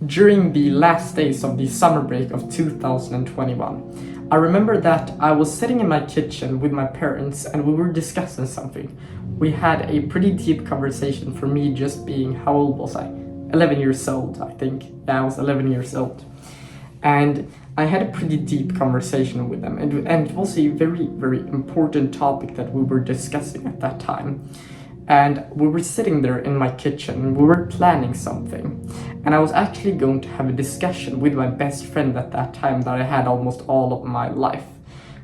during the last days of the summer break of 2021. I remember that I was sitting in my kitchen with my parents and we were discussing something. We had a pretty deep conversation for me just being, how old was I? 11 years old, I think. Yeah, I was 11 years old. And I had a pretty deep conversation with them, and it was a very, very important topic that we were discussing at that time. And we were sitting there in my kitchen and we were planning something. And I was actually going to have a discussion with my best friend at that time that I had almost all of my life.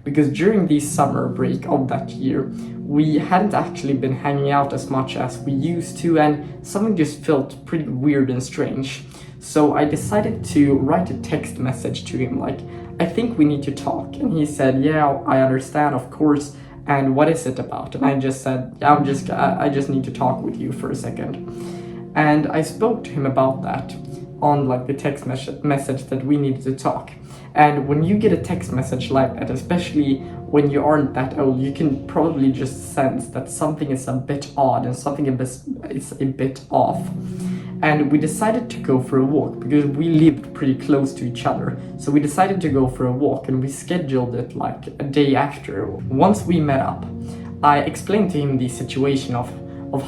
Because during the summer break of that year, we hadn't actually been hanging out as much as we used to, and something just felt pretty weird and strange. So I decided to write a text message to him like, I think we need to talk. And he said, yeah, I understand, of course. And what is it about? And I just said, yeah, I just need to talk with you for a second. And I spoke to him about that on like the text message that we needed to talk. And when you get a text message like that, especially when you aren't that old, you can probably just sense that something is a bit odd and something is a bit off. And we decided to go for a walk because we lived pretty close to each other. So we decided to go for a walk and we scheduled it like a day after. Once we met up, I explained to him the situation of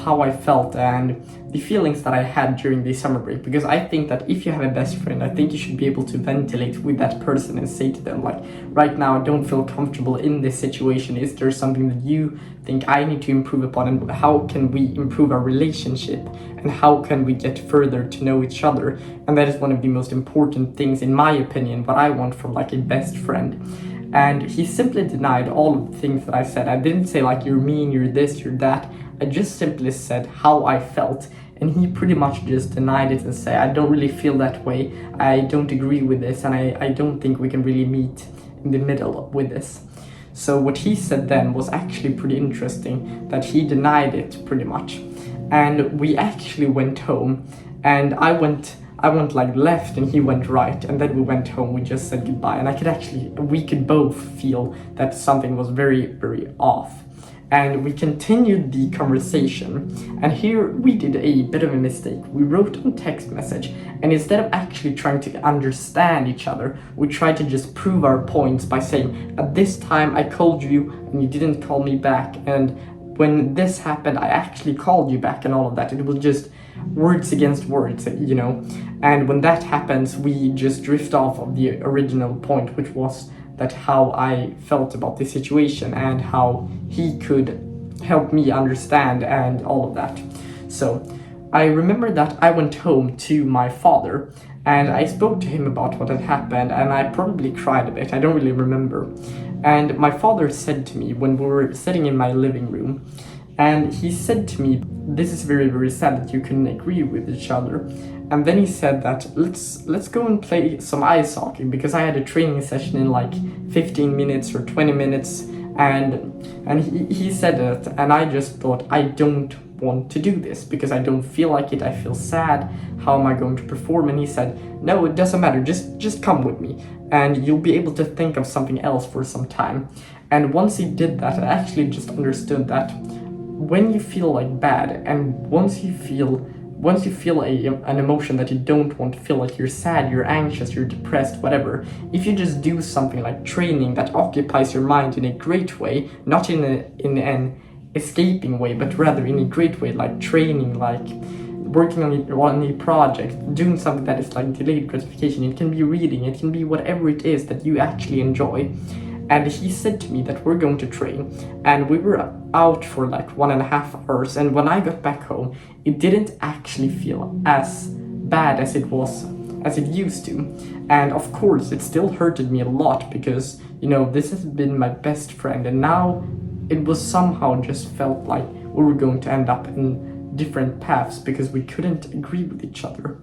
how I felt and the feelings that I had during the summer break, because I think that if you have a best friend, I think you should be able to ventilate with that person and say to them like, right now I don't feel comfortable in this situation. Is there something that you think I need to improve upon, and how can we improve our relationship, and how can we get further to know each other? And that is one of the most important things, in my opinion, what I want from like a best friend. And he simply denied all of the things that I said. I didn't say like, you're mean, you're this, you're that. I just simply said how I felt, and he pretty much just denied it and said, I don't really feel that way, I don't agree with this, and I don't think we can really meet in the middle with this. So what he said then was actually pretty interesting, that he denied it pretty much. And we actually went home, and I went like left and he went right, and then we went home, we just said goodbye, and we could both feel that something was very, very off. And we continued the conversation, and here we did a bit of a mistake. We wrote on text message, and instead of actually trying to understand each other, we tried to just prove our points by saying, at this time I called you and you didn't call me back, and when this happened I actually called you back, and all of that. It was just words against words, you know. And when that happens, we just drift off of the original point, which was that how I felt about the situation and how he could help me understand and all of that. So I remember that I went home to my father and I spoke to him about what had happened, and I probably cried a bit, I don't really remember. And my father said to me when we were sitting in my living room, and he said to me, this is very, very sad that you couldn't agree with each other. And then he said that let's go and play some ice hockey, because I had a training session in like 15 minutes or 20 minutes, and he said that, and I just thought, I don't want to do this because I don't feel like it, I feel sad, how am I going to perform? And he said, no, it doesn't matter, just come with me and you'll be able to think of something else for some time. And once he did that, I actually just understood that when you feel like bad, and once you feel an emotion that you don't want to feel, like you're sad, you're anxious, you're depressed, whatever, if you just do something like training that occupies your mind in a great way, not in an escaping way, but rather in a great way, like training, like working on a project, doing something that is like delayed gratification. It can be reading, it can be whatever it is that you actually enjoy. And he said to me that we're going to train, and we were out for like 1.5 hours, and when I got back home, it didn't actually feel as bad as it used to. And of course it still hurted me a lot, because, you know, this has been my best friend, and now it was somehow just felt like we were going to end up in different paths because we couldn't agree with each other.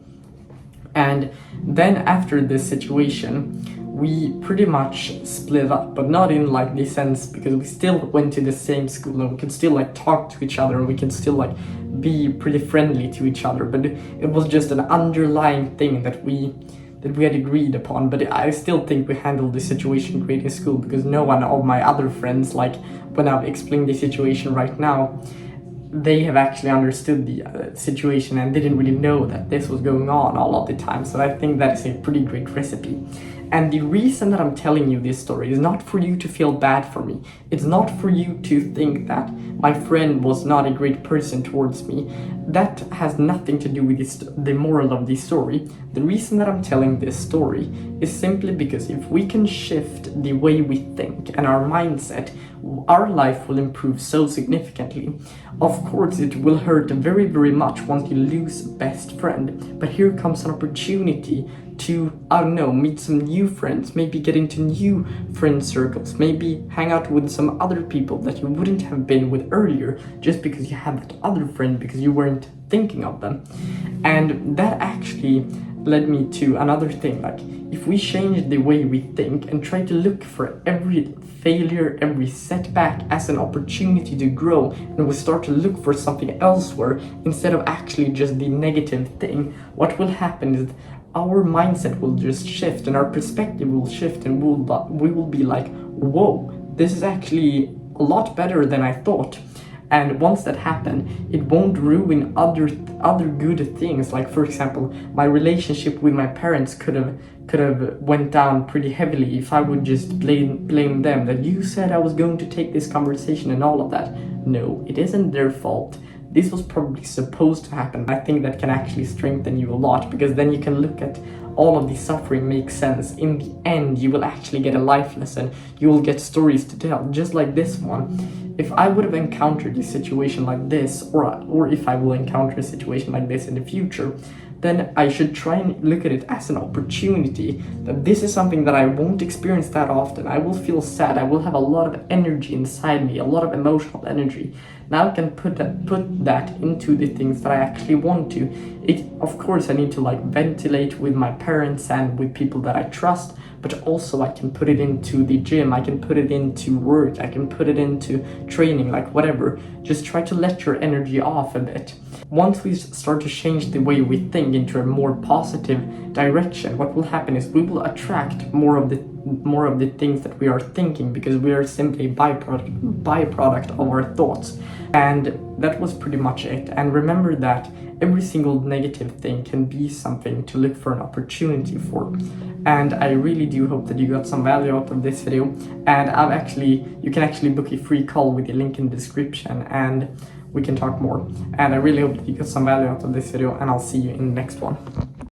And then after this situation, we pretty much split up, but not in like the sense, because we still went to the same school and we could still like talk to each other and we can still like be pretty friendly to each other, but it was just an underlying thing that we had agreed upon. But I still think we handled the situation great in school, because no one of my other friends, like when I've explained the situation right now, they have actually understood the situation and didn't really know that this was going on all of the time. So I think that is a pretty great recipe. And the reason that I'm telling you this story is not for you to feel bad for me. It's not for you to think that my friend was not a great person towards me. That has nothing to do with the moral of the story. The reason that I'm telling this story is simply because if we can shift the way we think and our mindset, our life will improve so significantly. Of course, it will hurt very, very much once you lose a best friend, but here comes an opportunity to, I don't know, meet some new friends, maybe get into new friend circles, maybe hang out with some other people that you wouldn't have been with earlier just because you had that other friend because you weren't thinking of them. And that actually led me to another thing, like if we change the way we think and try to look for every failure, every setback as an opportunity to grow, and we start to look for something elsewhere instead of actually just the negative thing, what will happen is our mindset will just shift and our perspective will shift, and we will be like, whoa, this is actually a lot better than I thought. And once that happens, it won't ruin other good things. Like, for example, my relationship with my parents could have went down pretty heavily if I would just blame them, that you said I was going to take this conversation and all of that. No, it isn't their fault. This was probably supposed to happen. I think that can actually strengthen you a lot, because then you can look at all of the suffering makes sense. In the end, you will actually get a life lesson. You will get stories to tell, just like this one. If I would have encountered a situation like this, or if I will encounter a situation like this in the future, then I should try and look at it as an opportunity, that this is something that I won't experience that often. I will feel sad, I will have a lot of energy inside me, a lot of emotional energy. Now I can put that into the things that I actually want to. Of course, I need to like ventilate with my parents and with people that I trust, but also I can put it into the gym, I can put it into work, I can put it into training, like whatever. Just try to let your energy off a bit. Once we start to change the way we think into a more positive direction, what will happen is we will attract more of the things that we are thinking, because we are simply a byproduct of our thoughts. And that was pretty much it. And remember that every single negative thing can be something to look for an opportunity for. And I really do hope that you got some value out of this video. And you can actually book a free call with the link in the description, and we can talk more. And I really hope that you got some value out of this video, and I'll see you in the next one.